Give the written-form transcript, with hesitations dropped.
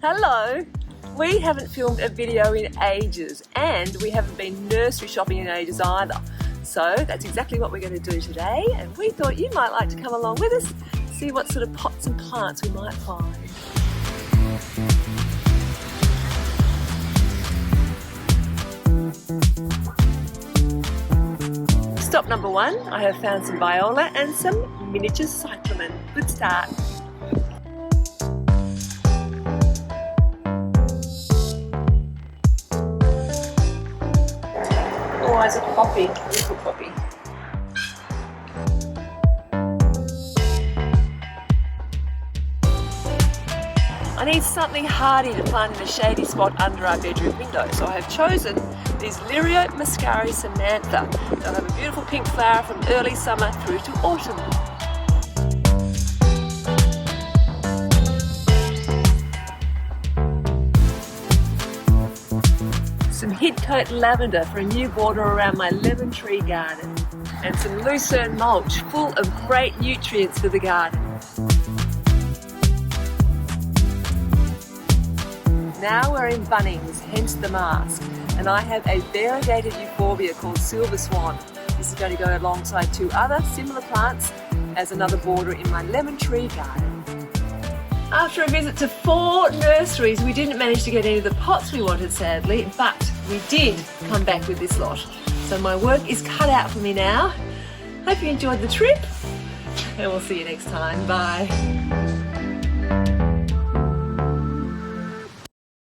Hello! We haven't filmed a video in ages and we haven't been nursery shopping in ages either. So that's exactly what we're going to do today, and we thought you might like to come along with us, see what sort of pots and plants we might find. Stop number one, I have found some viola and some miniature cyclamen. Good start. Oh, it's a poppy, little poppy. I need something hardy to plant in a shady spot under our bedroom window, so I have chosen these Lirio muscari Samantha. They'll have a beautiful pink flower from early summer through to autumn. Some Hidcote lavender for a new border around my lemon tree garden, and some lucerne mulch full of great nutrients for the garden. Now we're in Bunnings, hence the mask, and I have a variegated euphorbia called Silver Swan. This is going to go alongside two other similar plants as another border in my lemon tree garden. After a visit to 4 nurseries, we didn't manage to get any of the pots we wanted, sadly, but we did come back with this lot. So my work is cut out for me now. Hope you enjoyed the trip, and we'll see you next time. Bye.